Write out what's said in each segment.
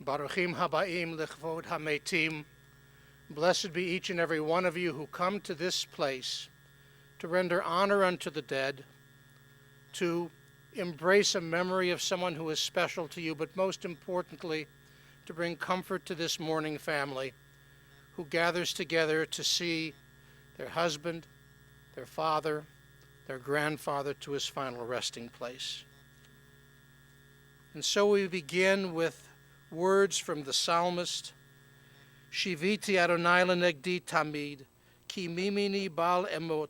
Baruchim habaim lechvod hametim. Blessed be each and every one of you who come to this place to render honor unto the dead, to embrace a memory of someone who is special to you, but most importantly, to bring comfort to this mourning family who gathers together to see their husband, their father, their grandfather to his final resting place. And so we begin with words from the psalmist, Shiviti Adonai lenegdi tamid, ki mimini bal emot,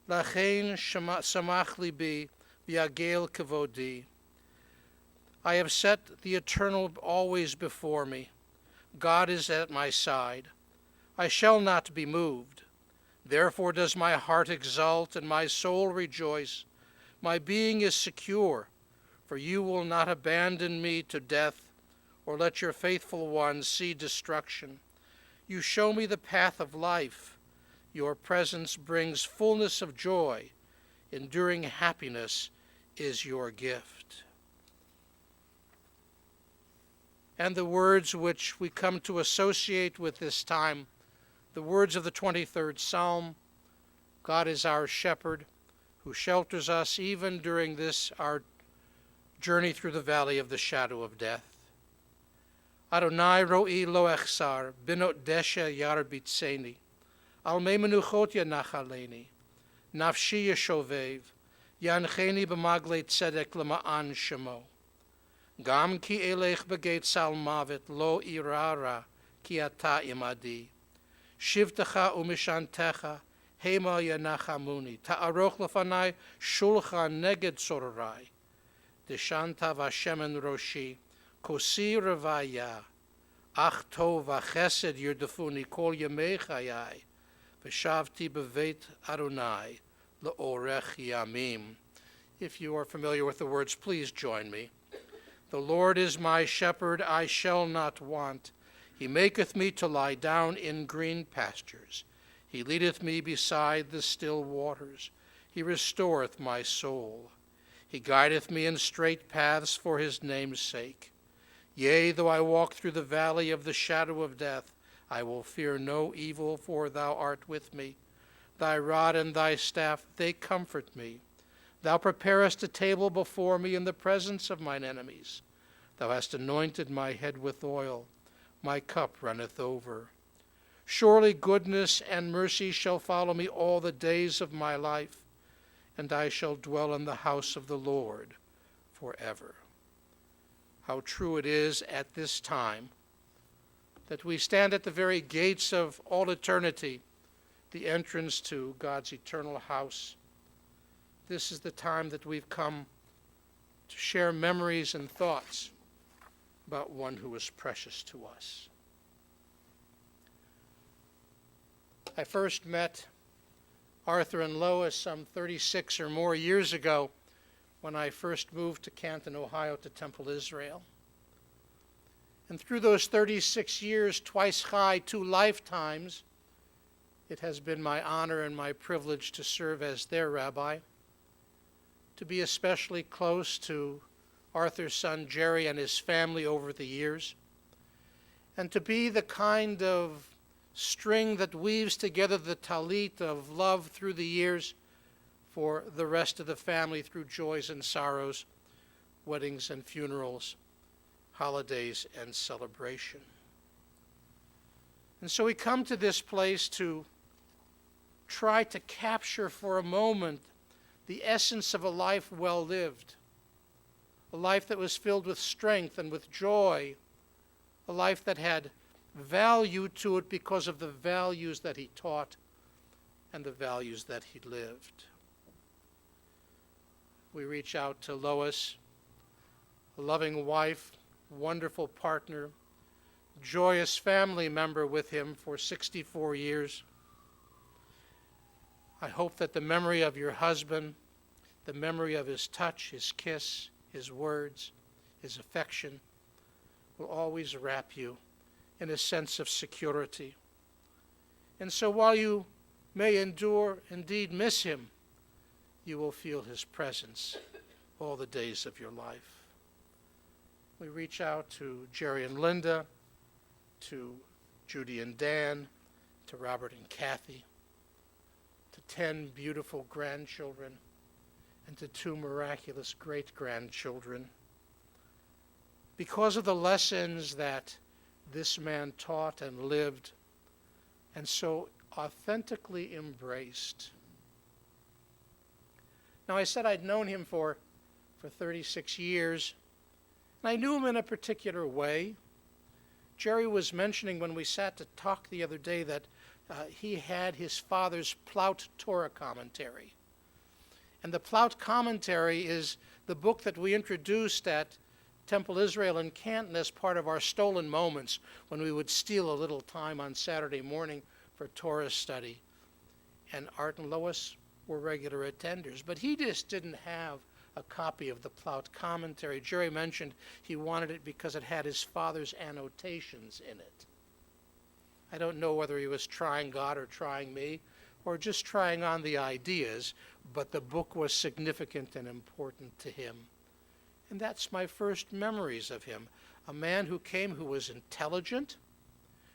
lachein samach libi, v'yagel kavodi. I have set the eternal always before me. God is at my side. I shall not be moved. Therefore does my heart exult and my soul rejoice. My being is secure, for you will not abandon me to death, or let your faithful one see destruction. You show me the path of life. Your presence brings fullness of joy. Enduring happiness is your gift. And the words which we come to associate with this time, the words of the 23rd Psalm, God is our shepherd who shelters us even during this, our journey through the valley of the shadow of death. Adonai ro'i lo echsar, binot desha yar bitseni, al me menuchot yanachaleni, nafshi yeshovev, yancheni b'magle tzedek lema'an shemo. Gam ki elech begeit sal mavet lo irara ki ata imadi. Shivtecha umishantecha hema yanachamuni. Ta'aroch lefanai shulchan neged sororai. Deshanta vashemen roshi. Kosi revaya. Ach tov v'chesed yirdefuni kol yemei chayai. V'shavti b'veit Adonai le'orech yamim. If you are familiar with the words, please join me. The Lord is my shepherd, I shall not want. He maketh me to lie down in green pastures. He leadeth me beside the still waters. He restoreth my soul. He guideth me in straight paths for his name's sake. Yea, though I walk through the valley of the shadow of death, I will fear no evil, for thou art with me. Thy rod and thy staff, they comfort me. Thou preparest a table before me in the presence of mine enemies. Thou hast anointed my head with oil. My cup runneth over. Surely goodness and mercy shall follow me all the days of my life, and I shall dwell in the house of the Lord forever. How true it is at this time that we stand at the very gates of all eternity, the entrance to God's eternal house. This is the time that we've come to share memories and thoughts about one who is precious to us. I first met Arthur and Lois some 36 or more years ago when I first moved to Canton, Ohio, to Temple, Israel. And through those 36 years, twice chai, 2 lifetimes, it has been my honor and my privilege to serve as their rabbi, to be especially close to Arthur's son Jerry and his family over the years, and to be the kind of string that weaves together the talit of love through the years for the rest of the family through joys and sorrows, weddings and funerals, holidays and celebration. And so we come to this place to try to capture for a moment the essence of a life well lived, a life that was filled with strength and with joy, a life that had value to it because of the values that he taught and the values that he lived. We reach out to Lois, a loving wife, wonderful partner, joyous family member with him for 64 years. I hope that the memory of your husband, the memory of his touch, his kiss, his words, his affection, will always wrap you in a sense of security. And so while you may indeed miss him, you will feel his presence all the days of your life. We reach out to Jerry and Linda, to Judy and Dan, to Robert and Kathy, to 10 beautiful grandchildren, and to 2 miraculous great-grandchildren. Because of the lessons that this man taught and lived, and so authentically embraced. Now, I said I'd known him for 36 years, and I knew him in a particular way. Jerry was mentioning when we sat to talk the other day that he had his father's Plaut Torah commentary. And the Plaut commentary is the book that we introduced at Temple Israel in Canton as part of our stolen moments when we would steal a little time on Saturday morning for Torah study. And Art and Lois were regular attenders. But he just didn't have a copy of the Plaut commentary. Jerry mentioned he wanted it because it had his father's annotations in it. I don't know whether he was trying God or trying me or just trying on the ideas, but the book was significant and important to him. And that's my first memories of him. A man who came who was intelligent,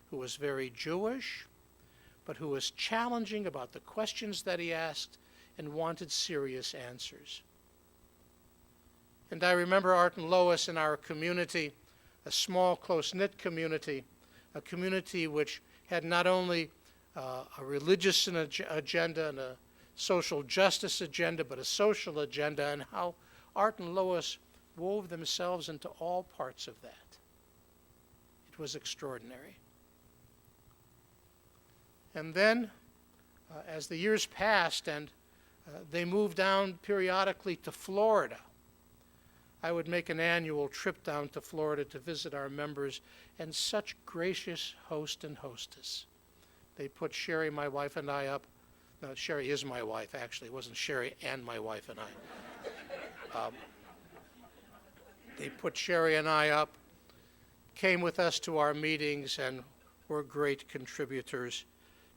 who was very Jewish, but who was challenging about the questions that he asked and wanted serious answers. And I remember Art and Lois in our community, a small, close-knit community, a community which had not only a religious agenda and a social justice agenda, but a social agenda, and how Art and Lois wove themselves into all parts of that. It was extraordinary. And then, as the years passed and they moved down periodically to Florida, I would make an annual trip down to Florida to visit our members, and such gracious host and hostess. They put Sherry, my wife, and I up. No, Sherry is my wife, actually. It wasn't Sherry and my wife and I. They put Sherry and I up, came with us to our meetings, and were great contributors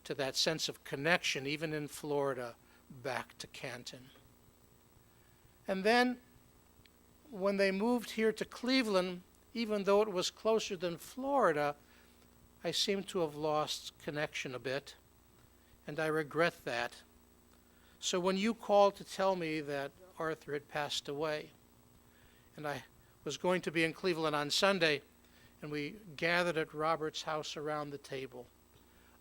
to that sense of connection, even in Florida, back to Canton. And then, when they moved here to Cleveland, even though it was closer than Florida, I seem to have lost connection a bit, and I regret that. So when you called to tell me that Arthur had passed away, and I was going to be in Cleveland on Sunday, and we gathered at Robert's house around the table,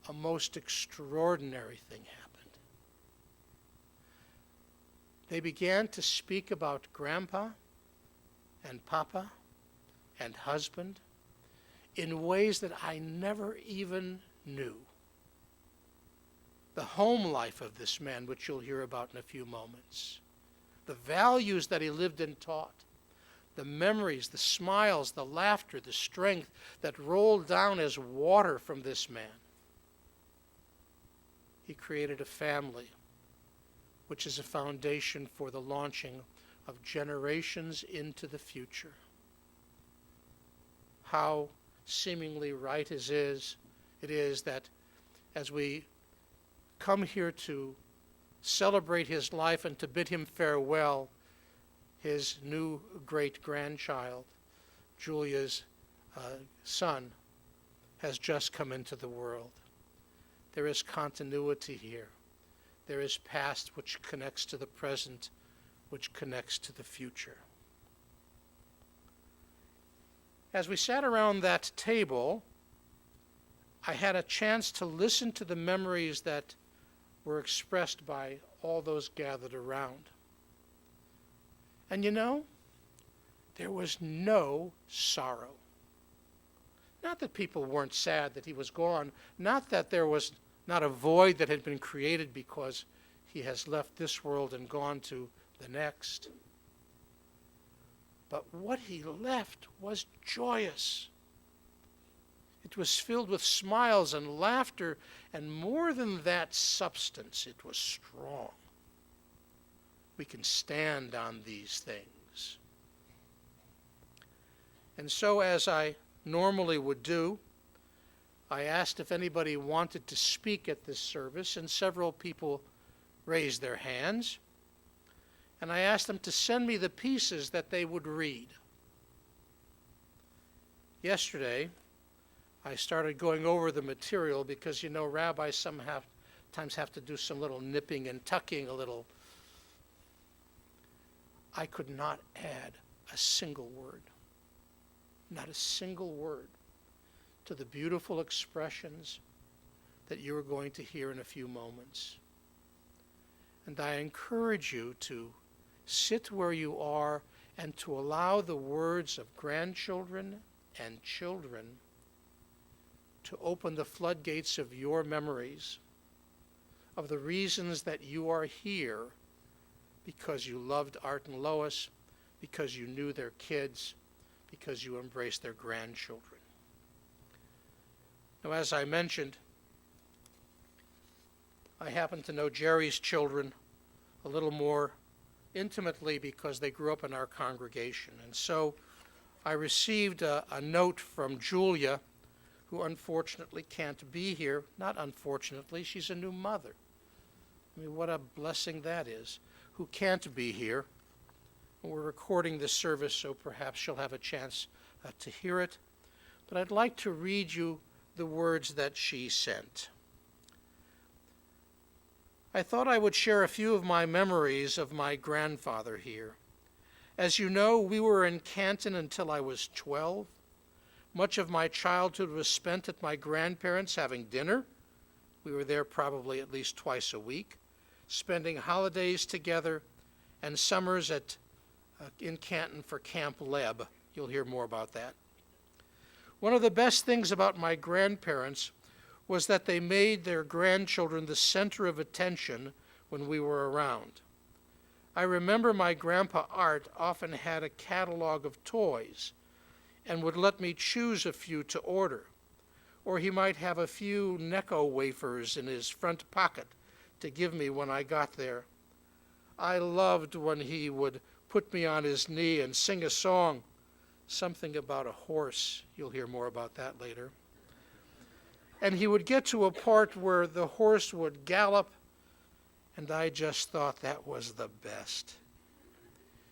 a most extraordinary thing happened. They began to speak about Grandpa and Papa and husband in ways that I never even knew. The home life of this man, which you'll hear about in a few moments. The values that he lived and taught. The memories, the smiles, the laughter, the strength that rolled down as water from this man. He created a family, which is a foundation for the launching of generations into the future. How seemingly right it is that as we come here to celebrate his life and to bid him farewell, his new great-grandchild, Julia's son, has just come into the world. There is continuity here. There is past which connects to the present, which connects to the future. As we sat around that table, I had a chance to listen to the memories that were expressed by all those gathered around. And you know, there was no sorrow. Not that people weren't sad that he was gone, not that there was not a void that had been created because he has left this world and gone to the next. But what he left was joyous. It was filled with smiles and laughter, and more than that, substance. It was strong. We can stand on these things. And so, as I normally would do, I asked if anybody wanted to speak at this service, and several people raised their hands. And I asked them to send me the pieces that they would read. Yesterday, I started going over the material because, rabbis sometimes have to do some little nipping and tucking a little. I could not add a single word, not a single word, to the beautiful expressions that you are going to hear in a few moments. And I encourage you to sit where you are and to allow the words of grandchildren and children to open the floodgates of your memories, of the reasons that you are here, because you loved Art and Lois, because you knew their kids, because you embraced their grandchildren. Now, as I mentioned, I happen to know Jerry's children a little more intimately because they grew up in our congregation. And so I received a note from Julia, who unfortunately can't be here. Not unfortunately, she's a new mother. I mean, what a blessing that is, who can't be here. We're recording this service, so perhaps she'll have a chance to hear it. But I'd like to read you the words that she sent. I thought I would share a few of my memories of my grandfather here. As you know, we were in Canton until I was 12. Much of my childhood was spent at my grandparents' having dinner. We were there probably at least twice a week, spending holidays together, and summers in Canton for Camp Leb. You'll hear more about that. One of the best things about my grandparents was that they made their grandchildren the center of attention when we were around. I remember my grandpa Art often had a catalog of toys and would let me choose a few to order, or he might have a few Necco wafers in his front pocket to give me when I got there. I loved when he would put me on his knee and sing a song, something about a horse. You'll hear more about that later. And he would get to a part where the horse would gallop, and I just thought that was the best.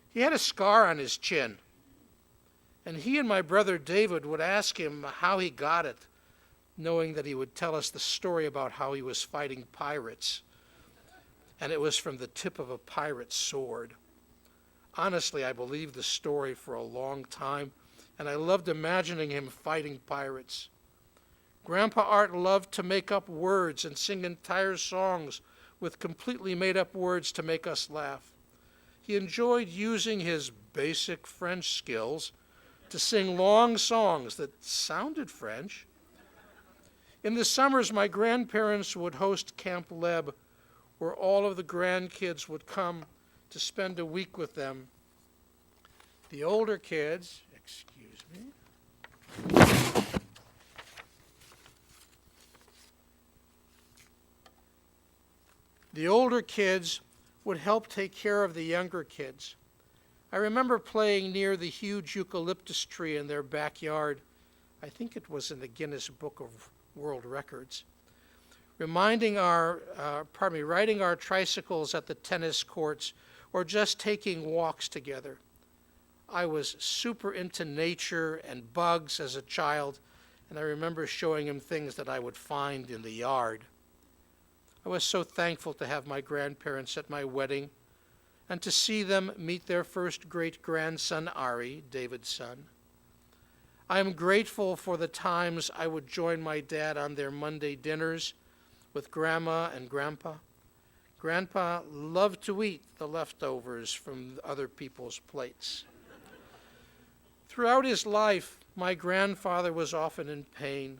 He had a scar on his chin, and he and my brother David would ask him how he got it, knowing that he would tell us the story about how he was fighting pirates, and it was from the tip of a pirate's sword. Honestly, I believed the story for a long time, and I loved imagining him fighting pirates. Grandpa Art loved to make up words and sing entire songs with completely made-up words to make us laugh. He enjoyed using his basic French skills to sing long songs that sounded French. In the summers, my grandparents would host Camp Leb, where all of the grandkids would come to spend a week with them. The older kids, would help take care of the younger kids. I remember playing near the huge eucalyptus tree in their backyard. I think it was in the Guinness Book of World Records. Riding our tricycles at the tennis courts, or just taking walks together. I was super into nature and bugs as a child, and I remember showing him things that I would find in the yard. I was so thankful to have my grandparents at my wedding and to see them meet their first great-grandson, Ari, David's son. I am grateful for the times I would join my dad on their Monday dinners with Grandma and Grandpa. Grandpa loved to eat the leftovers from other people's plates. Throughout his life, my grandfather was often in pain.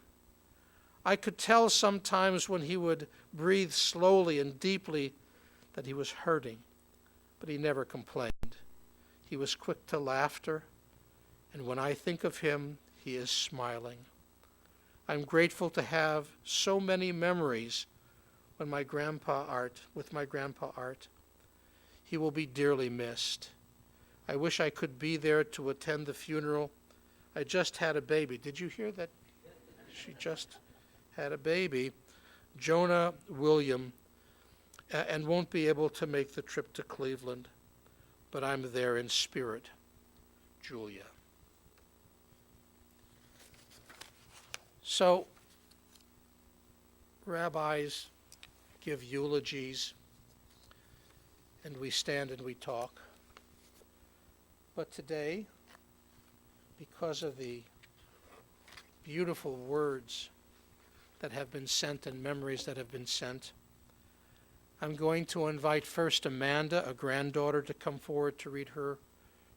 I could tell sometimes when he would breathe slowly and deeply that he was hurting, but he never complained. He was quick to laughter, and when I think of him, he is smiling. I'm grateful to have so many memories with my grandpa Art. He will be dearly missed. I wish I could be there to attend the funeral. I just had a baby. Did you hear that? She just had a baby, Jonah William, and won't be able to make the trip to Cleveland, but I'm there in spirit. Julia. So, rabbis give eulogies, and we stand and we talk. But today, because of the beautiful words that have been sent and memories that have been sent, I'm going to invite first Amanda, a granddaughter, to come forward to read her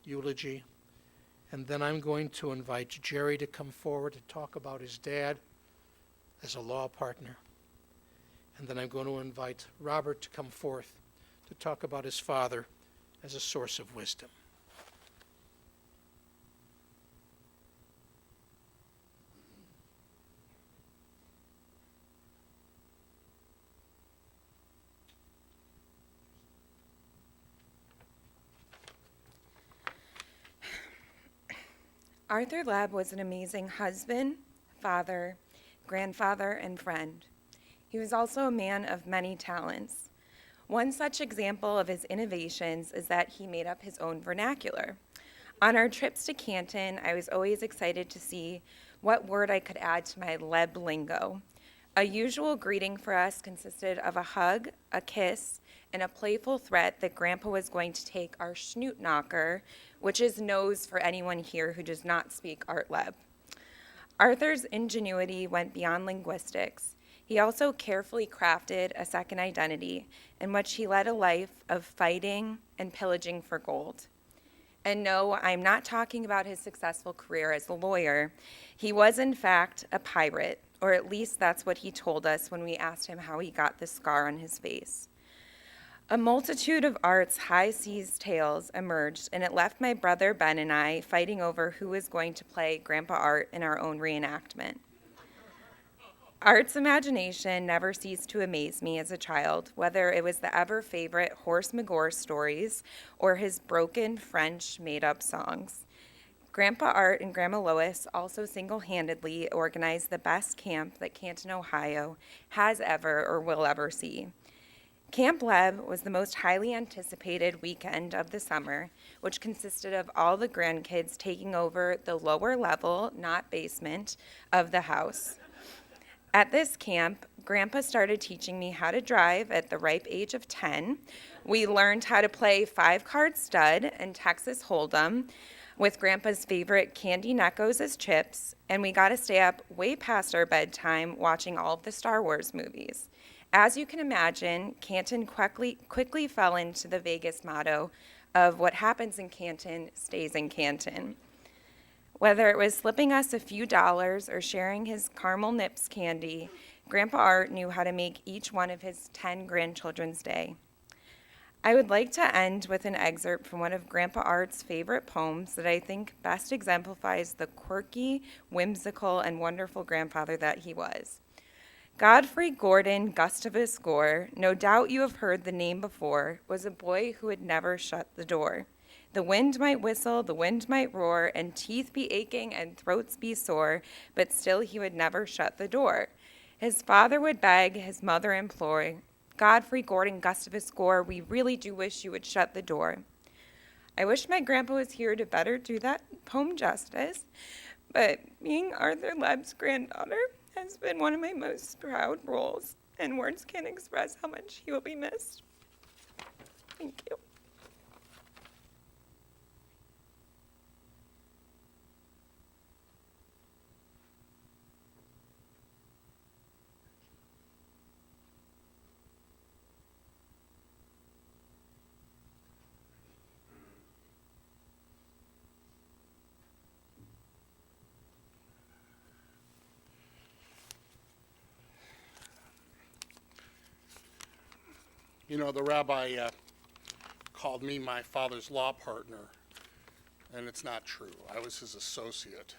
eulogy. And then I'm going to invite Jerry to come forward to talk about his dad as a law partner. And then I'm going to invite Robert to come forth to talk about his father as a source of wisdom. Arthur Leb was an amazing husband, father, grandfather, and friend. He was also a man of many talents. One such example of his innovations is that he made up his own vernacular. On our trips to Canton, I was always excited to see what word I could add to my Leb lingo. A usual greeting for us consisted of a hug, a kiss, and a playful threat that Grandpa was going to take our schnoot knocker, which is nose for anyone here who does not speak Art Leb. Arthur's ingenuity went beyond linguistics. He also carefully crafted a second identity in which he led a life of fighting and pillaging for gold. And no, I'm not talking about his successful career as a lawyer. He was, in fact, a pirate, or at least that's what he told us when we asked him how he got the scar on his face. A multitude of Art's high seas tales emerged, and it left my brother Ben and I fighting over who was going to play Grandpa Art in our own reenactment. Art's imagination never ceased to amaze me as a child, whether it was the ever-favorite Horse McGore stories or his broken French made-up songs. Grandpa Art and Grandma Lois also single-handedly organized the best camp that Canton, Ohio has ever or will ever see. Camp Leb was the most highly anticipated weekend of the summer, which consisted of all the grandkids taking over the lower level, not basement, of the house. At this camp, Grandpa started teaching me how to drive at the ripe age of 10. We learned how to play 5-card stud and Texas Hold'em with Grandpa's favorite candy Neckos as chips, and we got to stay up way past our bedtime watching all of the Star Wars movies. As you can imagine, Canton quickly fell into the Vegas motto of what happens in Canton stays in Canton. Whether it was slipping us a few dollars or sharing his caramel nips candy, Grandpa Art knew how to make each one of his 10 grandchildren's day. I would like to end with an excerpt from one of Grandpa Art's favorite poems that I think best exemplifies the quirky, whimsical, and wonderful grandfather that he was. Godfrey Gordon Gustavus Gore, no doubt you have heard the name before, was a boy who would never shut the door. The wind might whistle, the wind might roar, and teeth be aching and throats be sore, but still he would never shut the door. His father would beg, his mother implore, Godfrey Gordon Gustavus Gore, we really do wish you would shut the door. I wish my grandpa was here to better do that poem justice, but being Arthur Leb's granddaughter has been one of my most proud roles, and words can't express how much he will be missed. Thank you. You know, the rabbi called me my father's law partner, and it's not true. I was his associate,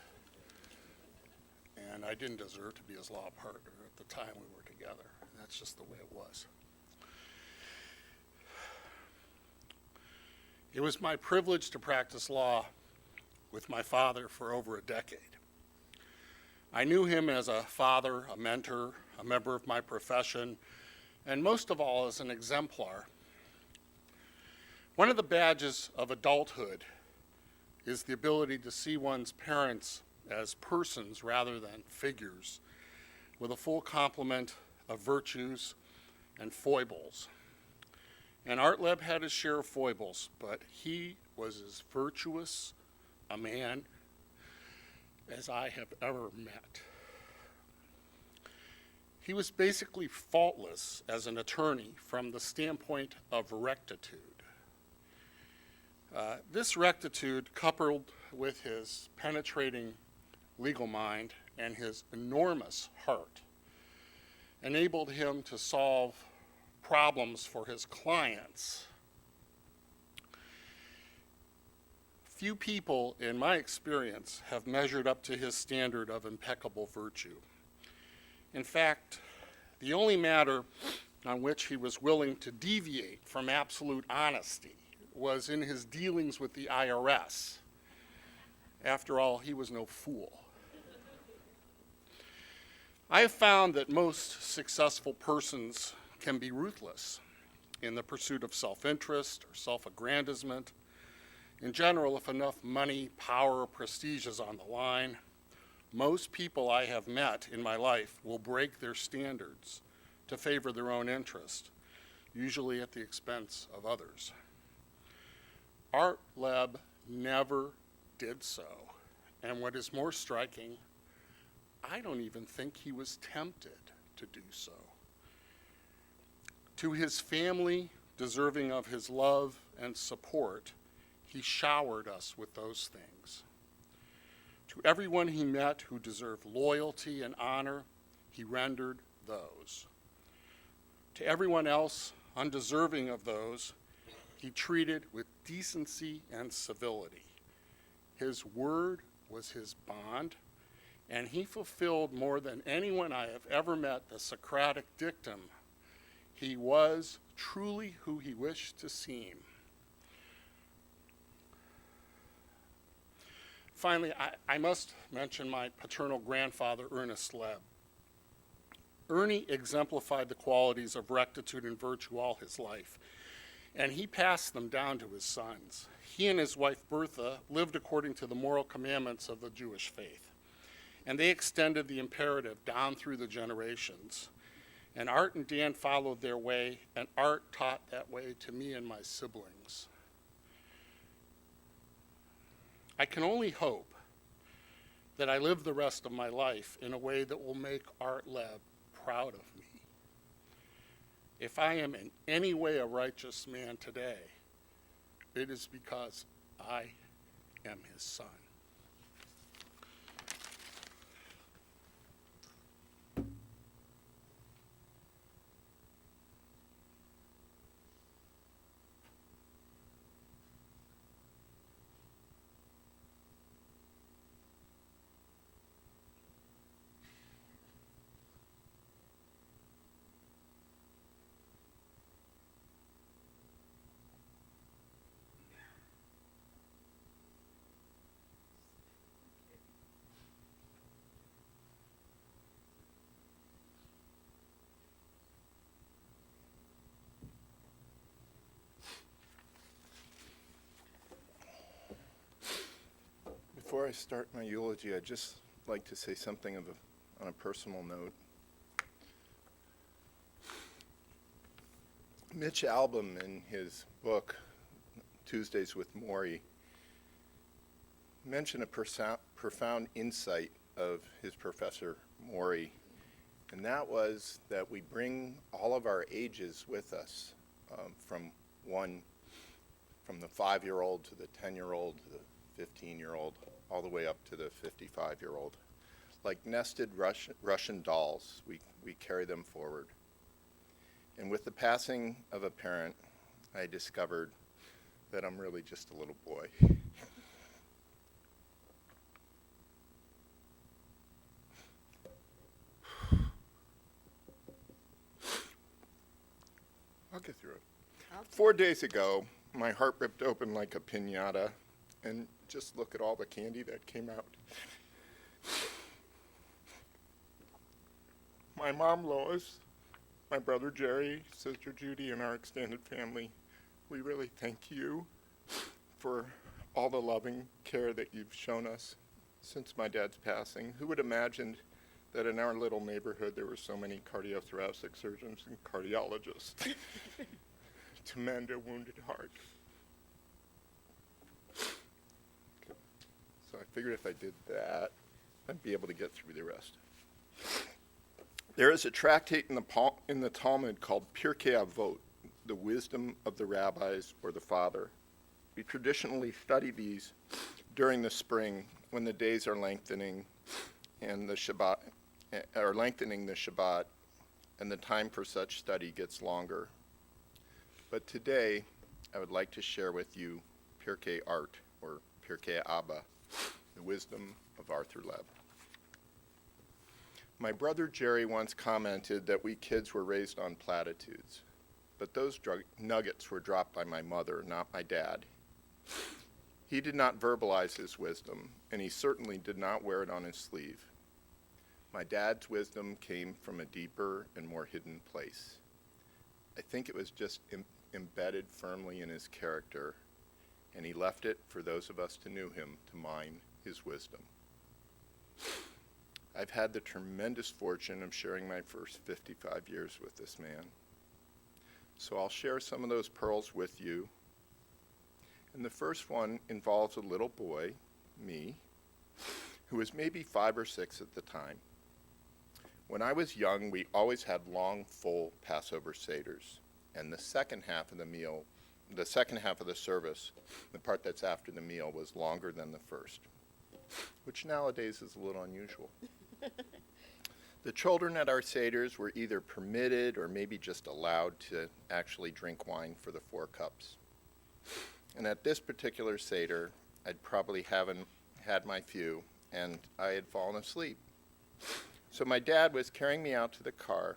and I didn't deserve to be his law partner at the time we were together. That's just the way it was. It was my privilege to practice law with my father for over a decade. I knew him as a father, a mentor, a member of my profession, and most of all as an exemplar. One of the badges of adulthood is the ability to see one's parents as persons rather than figures, with a full complement of virtues and foibles. And Art Leb had his share of foibles, but he was as virtuous a man as I have ever met. He was basically faultless as an attorney from the standpoint of rectitude. This rectitude, coupled with his penetrating legal mind and his enormous heart, enabled him to solve problems for his clients. Few people, in my experience, have measured up to his standard of impeccable virtue. In fact, the only matter on which he was willing to deviate from absolute honesty was in his dealings with the IRS. After all, he was no fool. I have found that most successful persons can be ruthless in the pursuit of self-interest or self-aggrandizement. In general, if enough money, power, or prestige is on the line, most people I have met in my life will break their standards to favor their own interest, usually at the expense of others. Art Leb never did so, and what is more striking, I don't even think he was tempted to do so. To his family, deserving of his love and support, he showered us with those things. To everyone he met who deserved loyalty and honor, he rendered those. To everyone else undeserving of those, he treated with decency and civility. His word was his bond, and he fulfilled more than anyone I have ever met the Socratic dictum: he was truly who he wished to seem. Finally, I must mention my paternal grandfather, Ernest Leb. Ernie exemplified the qualities of rectitude and virtue all his life, and he passed them down to his sons. He and his wife, Bertha, lived according to the moral commandments of the Jewish faith, and they extended the imperative down through the generations. And Art and Dan followed their way, and Art taught that way to me and my siblings. I can only hope that I live the rest of my life in a way that will make Art Leb proud of me. If I am in any way a righteous man today, it is because I am his son. Before I start my eulogy, I'd just like to say something on a personal note. Mitch Albom, in his book, Tuesdays with Maury, mentioned a profound insight of his professor, Maury, and that was that we bring all of our ages with us, from the 5-year-old to the 10-year-old to the 15-year-old, all the way up to the 55-year-old. Like nested Russian dolls, we carry them forward. And with the passing of a parent, I discovered that I'm really just a little boy. I'll get through it. 4 days ago, my heart ripped open like a piñata, and just look at all the candy that came out. My mom, Lois, my brother, Jerry, sister, Judy, and our extended family, we really thank you for all the loving care that you've shown us since my dad's passing. Who would imagine that in our little neighborhood there were so many cardiothoracic surgeons and cardiologists to mend a wounded heart? So I figured if I did that, I'd be able to get through the rest. There is a tractate in the Talmud called Pirkei Avot, the wisdom of the rabbis or the father. We traditionally study these during the spring when the days are lengthening and the Shabbat, and the time for such study gets longer. But today, I would like to share with you Pirkei Art, or Pirkei Abba, the wisdom of Arthur Leb. My brother Jerry once commented that we kids were raised on platitudes, but those nuggets were dropped by my mother, not my dad. He did not verbalize his wisdom, and he certainly did not wear it on his sleeve. My dad's wisdom came from a deeper and more hidden place. I think it was just embedded firmly in his character, and he left it for those of us who knew him to mine his wisdom. I've had the tremendous fortune of sharing my first 55 years with this man. So I'll share some of those pearls with you. And the first one involves a little boy, me, who was maybe 5 or 6 at the time. When I was young, we always had long, full Passover Seders. And the second half of the service, the part that's after the meal, was longer than the first, which nowadays is a little unusual. The children at our Seders were either permitted or maybe just allowed to actually drink wine for the 4 cups. And at this particular Seder, I'd probably haven't had my few, and I had fallen asleep. So my dad was carrying me out to the car,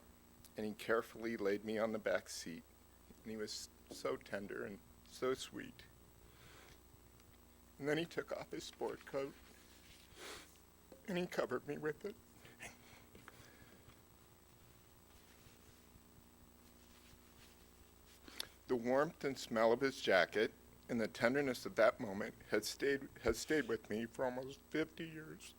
and he carefully laid me on the back seat. And he was so tender and so sweet. And then he took off his sport coat, and he covered me with it. The warmth and smell of his jacket and the tenderness of that moment has stayed with me for almost 50 years.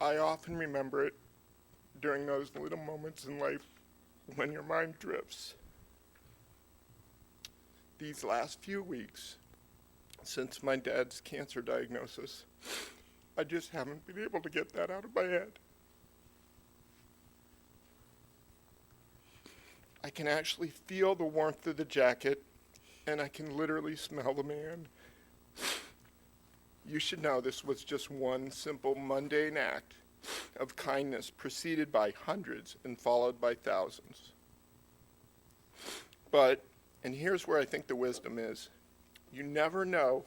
I often remember it during those little moments in life when your mind drifts. These last few weeks, since my dad's cancer diagnosis, I just haven't been able to get that out of my head. I can actually feel the warmth of the jacket, and I can literally smell the man. You should know this was just one simple mundane act of kindness preceded by hundreds and followed by thousands. But, and here's where I think the wisdom is, you never know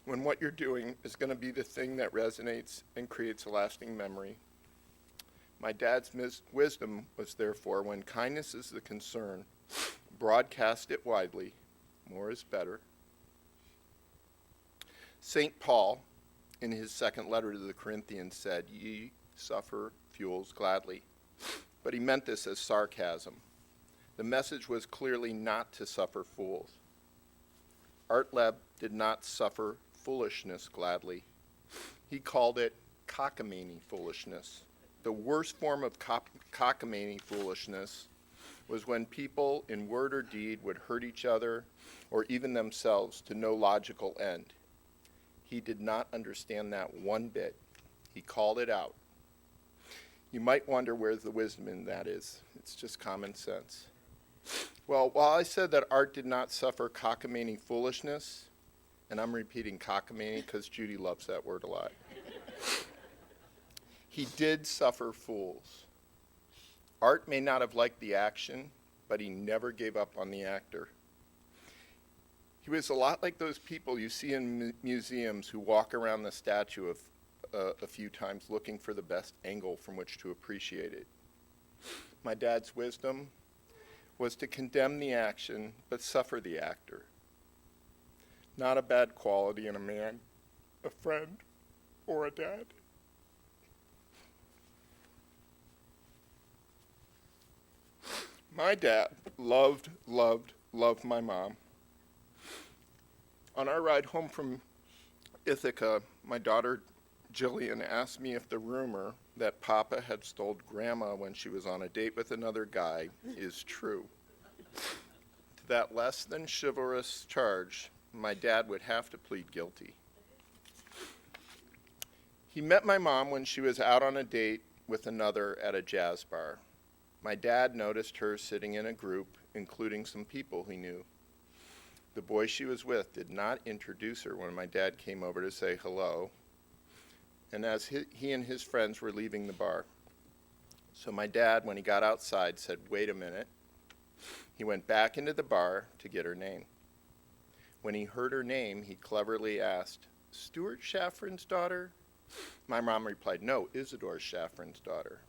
when what you're doing is going to be the thing that resonates and creates a lasting memory. My dad's wisdom was therefore, when kindness is the concern, broadcast it widely. More is better. St. Paul, in his second letter to the Corinthians, said, "Ye suffer fools gladly." But he meant this as sarcasm. The message was clearly not to suffer fools. Arthur Leb did not suffer foolishness gladly. He called it cockamamie foolishness. The worst form of cockamamie foolishness was when people in word or deed would hurt each other or even themselves to no logical end. He did not understand that one bit. He called it out. You might wonder where the wisdom in that is. It's just common sense. Well, while I said that Art did not suffer cockamamie foolishness, and I'm repeating cockamamie because Judy loves that word a lot, he did suffer fools. Art may not have liked the action, but he never gave up on the actor. He was a lot like those people you see in museums who walk around the statue a few times looking for the best angle from which to appreciate it. My dad's wisdom was to condemn the action, but suffer the actor. Not a bad quality in a man, a friend, or a dad. My dad loved my mom. On our ride home from Ithaca, my daughter Jillian asked me if the rumor that Papa had stole Grandma when she was on a date with another guy is true. To that less than chivalrous charge, my dad would have to plead guilty. He met my mom when she was out on a date with another at a jazz bar. My dad noticed her sitting in a group, including some people he knew. The boy she was with did not introduce her when my dad came over to say hello, and as he and his friends were leaving the bar. So my dad, when he got outside, said, "Wait a minute." He went back into the bar to get her name. When he heard her name, he cleverly asked, "Stuart Shaffron's daughter?" My mom replied, "No, Isidore Shaffron's daughter."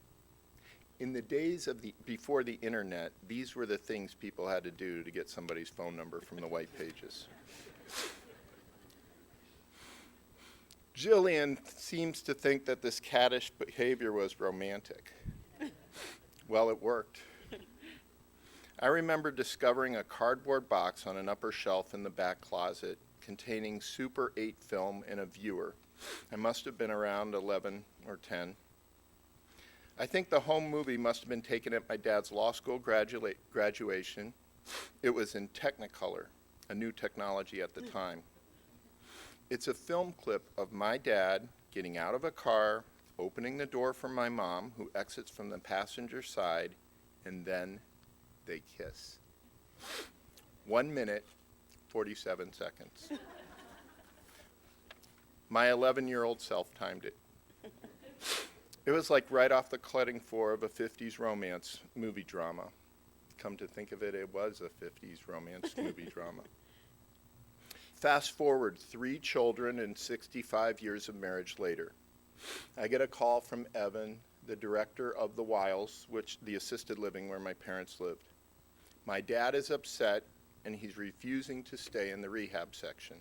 In the days before the internet, these were the things people had to do to get somebody's phone number from the white pages. Jillian seems to think that this caddish behavior was romantic. Well, it worked. I remember discovering a cardboard box on an upper shelf in the back closet containing Super 8 film and a viewer. I must have been around 11 or 10. I think the home movie must have been taken at my dad's law school graduation. It was in Technicolor, a new technology at the time. It's a film clip of my dad getting out of a car, opening the door for my mom, who exits from the passenger side, and then they kiss. 1 minute, 47 seconds. My 11-year-old self timed it. It was like right off the cutting floor of a 50s romance movie drama. Come to think of it, it was a 50s romance movie drama. Fast forward 3 children and 65 years of marriage later. I get a call from Evan, the director of the Wiles, the assisted living where my parents lived. My dad is upset and he's refusing to stay in the rehab section.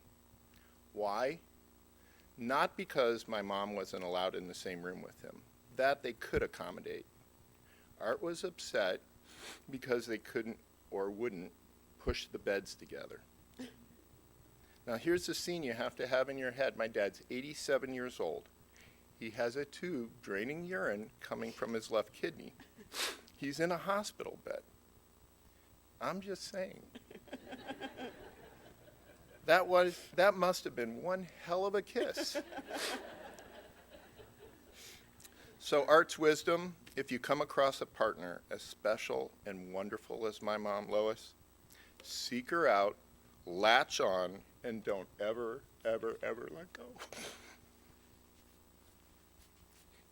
Why? Not because my mom wasn't allowed in the same room with him. That they could accommodate. Art was upset because they couldn't or wouldn't push the beds together. Now here's the scene you have to have in your head. My dad's 87 years old. He has a tube draining urine coming from his left kidney. He's in a hospital bed. I'm just saying. That must have been one hell of a kiss. So Art's wisdom, if you come across a partner as special and wonderful as my mom, Lois, seek her out, latch on, and don't ever, ever, ever let go.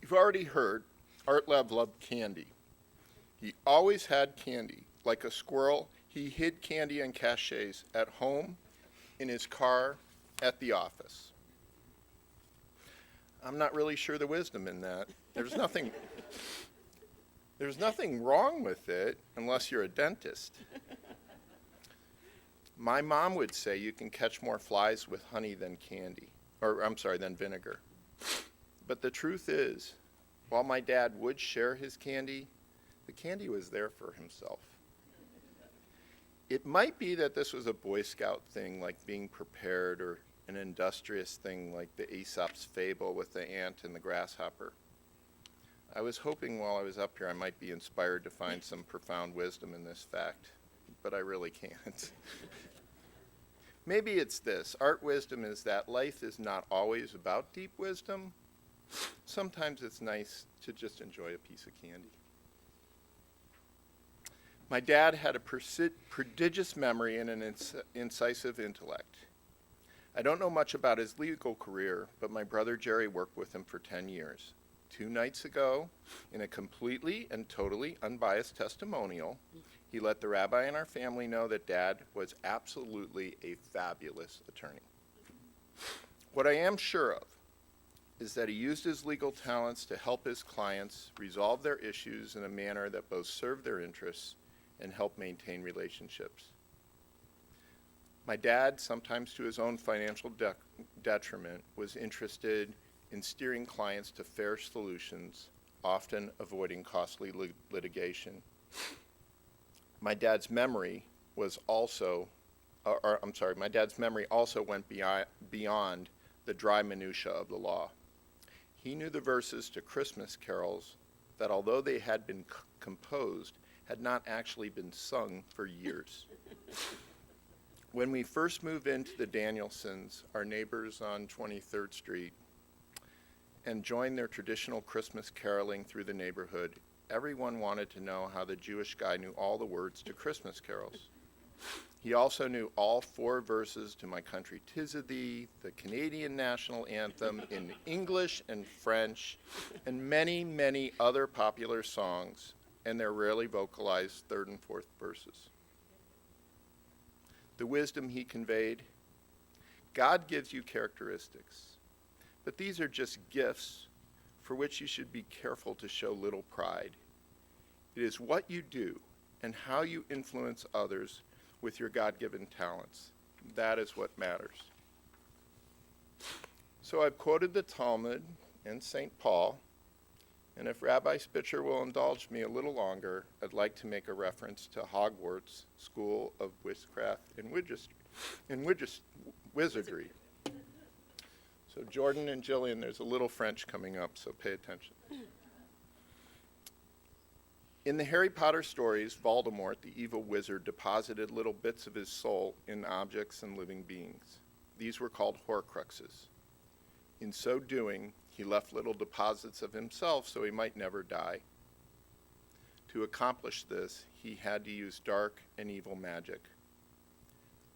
You've already heard Art Leb loved candy. He always had candy. Like a squirrel, he hid candy and cachets at home, in his car, at the office. I'm not really sure the wisdom in that. There's nothing wrong with it unless you're a dentist. My mom would say you can catch more flies with honey than than vinegar. But the truth is, while my dad would share his candy, the candy was there for himself. It might be that this was a Boy Scout thing, like being prepared, or an industrious thing like the Aesop's fable with the ant and the grasshopper. I was hoping while I was up here I might be inspired to find some profound wisdom in this fact, but I really can't. Maybe it's this. Art wisdom is that life is not always about deep wisdom. Sometimes it's nice to just enjoy a piece of candy. My dad had a prodigious memory and an incisive intellect. I don't know much about his legal career, but my brother Jerry worked with him for 10 years. 2 nights ago, in a completely and totally unbiased testimonial, he let the rabbi and our family know that Dad was absolutely a fabulous attorney. What I am sure of is that he used his legal talents to help his clients resolve their issues in a manner that both served their interests and helped maintain relationships. My dad, sometimes to his own financial detriment, was interested in steering clients to fair solutions, often avoiding costly litigation. My dad's memory was also my dad's memory also went beyond the dry minutia of the law. He knew the verses to Christmas carols that, although they had been composed, had not actually been sung for years. When we first moved into the Danielsons, our neighbors on 23rd Street, and joined their traditional Christmas caroling through the neighborhood, everyone wanted to know how the Jewish guy knew all the words to Christmas carols. He also knew all 4 verses to My Country 'Tis of Thee, the Canadian national anthem in English and French, and many, many other popular songs, and their rarely vocalized 3rd and 4th verses. The wisdom he conveyed: God gives you characteristics, but these are just gifts for which you should be careful to show little pride. It is what you do and how you influence others with your God-given talents. That is what matters. So I've quoted the Talmud and St. Paul, and if Rabbi Spitzer will indulge me a little longer, I'd like to make a reference to Hogwarts School of Witchcraft and Wizardry. So Jordan and Jillian, there's a little French coming up, so pay attention. In the Harry Potter stories, Voldemort, the evil wizard, deposited little bits of his soul in objects and living beings. These were called Horcruxes. In so doing, he left little deposits of himself so he might never die. To accomplish this, he had to use dark and evil magic.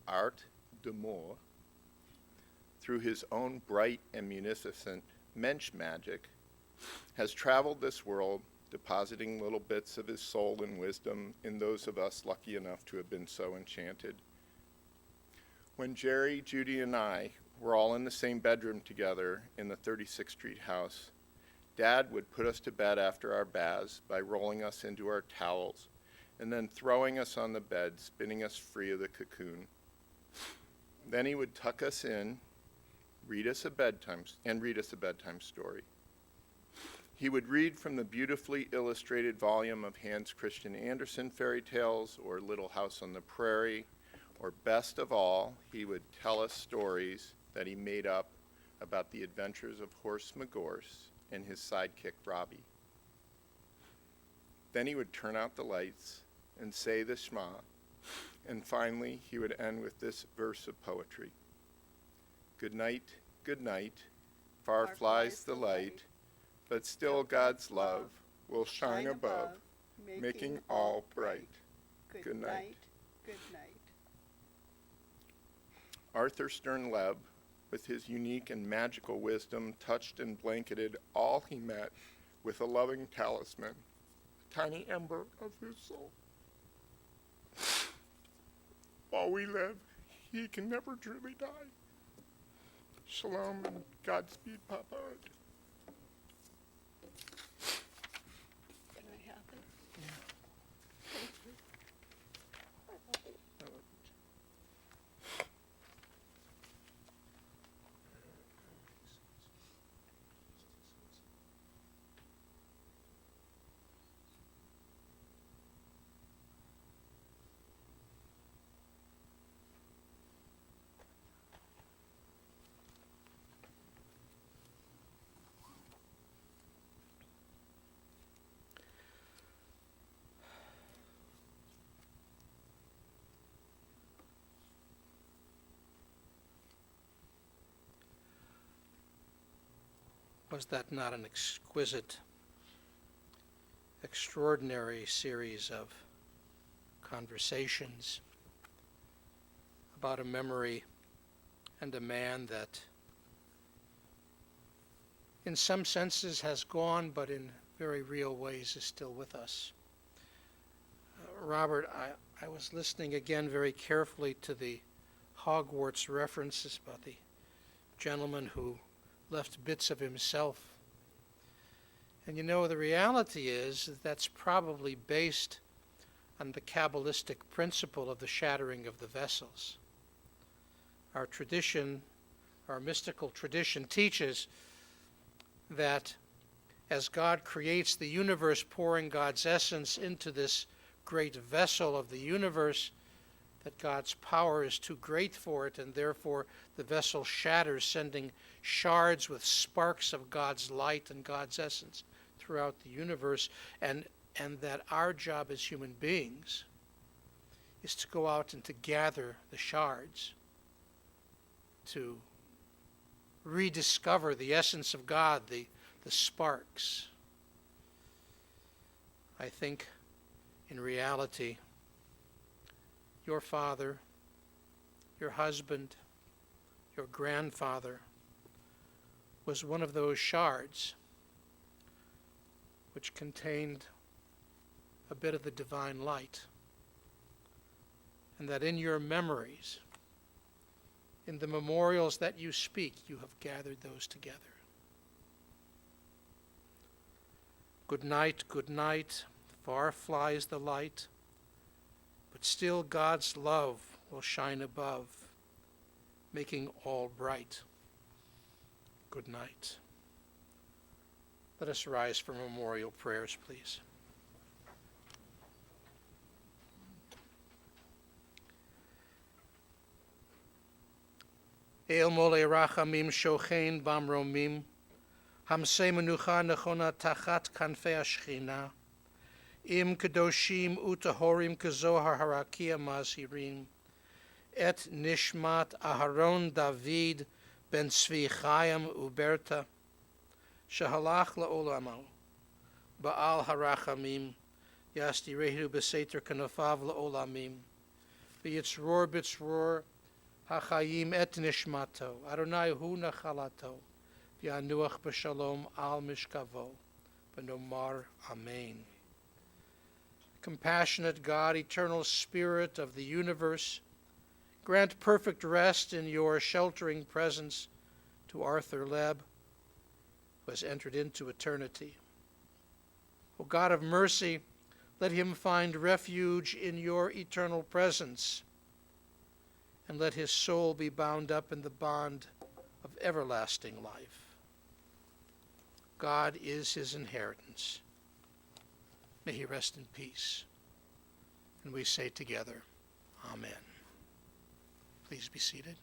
Art de Mort, through his own bright and munificent Mensch magic, has traveled this world, depositing little bits of his soul and wisdom in those of us lucky enough to have been so enchanted. When Jerry, Judy, and I were all in the same bedroom together in the 36th Street house, Dad would put us to bed after our baths by rolling us into our towels and then throwing us on the bed, spinning us free of the cocoon. Then he would tuck us in, read us a bedtime story. He would read from the beautifully illustrated volume of Hans Christian Andersen fairy tales, or Little House on the Prairie, or best of all, he would tell us stories that he made up about the adventures of Horst Magorse and his sidekick Robbie. Then he would turn out the lights and say the Shema, and finally he would end with this verse of poetry. Good night, far flies the light, but still God's love will shine above, making all bright. Good night. Good night. Arthur Leb, with his unique and magical wisdom, touched and blanketed all he met with a loving talisman, a tiny ember of his soul. While we live, he can never truly die. Shalom and Godspeed, Papa. Can I have it? Thank you. Was that not an exquisite, extraordinary series of conversations about a memory and a man that in some senses has gone, but in very real ways is still with us? Robert, I was listening again very carefully to the Hogwarts references about the gentleman who left bits of himself. And you know, the reality is that's probably based on the Kabbalistic principle of the shattering of the vessels. Our tradition, our mystical tradition, teaches that as God creates the universe, pouring God's essence into this great vessel of the universe, that God's power is too great for it, and therefore the vessel shatters, sending shards with sparks of God's light and God's essence throughout the universe, and that our job as human beings is to go out and to gather the shards, to rediscover the essence of God, the sparks. I think in reality, your father, your husband, your grandfather was one of those shards which contained a bit of the divine light, and that in your memories, in the memorials that you speak, you have gathered those together. Good night, far flies the light, but still God's love will shine above, making all bright. Good night. Let us rise for memorial prayers, please. El mole rachamim shochein bamromim, hamse menucha nechona tachat kanfei ashchina, im kedoshim utahorim kezohar harakia mazhirim, et nishmat Aharon David ben Tzvi Chaim Uberta, shehalach laolamo, Baal harachamim, yastirehu beseter kanofav laolamim, bitzror, Hachayim et nishmato, Adonai hu nachalato, v'yanuach b'shalom al mishkavo, v'nomar amen. Compassionate God, eternal Spirit of the universe, grant perfect rest in your sheltering presence to Arthur Leb, who has entered into eternity. O God of mercy, let him find refuge in your eternal presence, and let his soul be bound up in the bond of everlasting life. God is his inheritance. May he rest in peace. And we say together, Amen. Please be seated.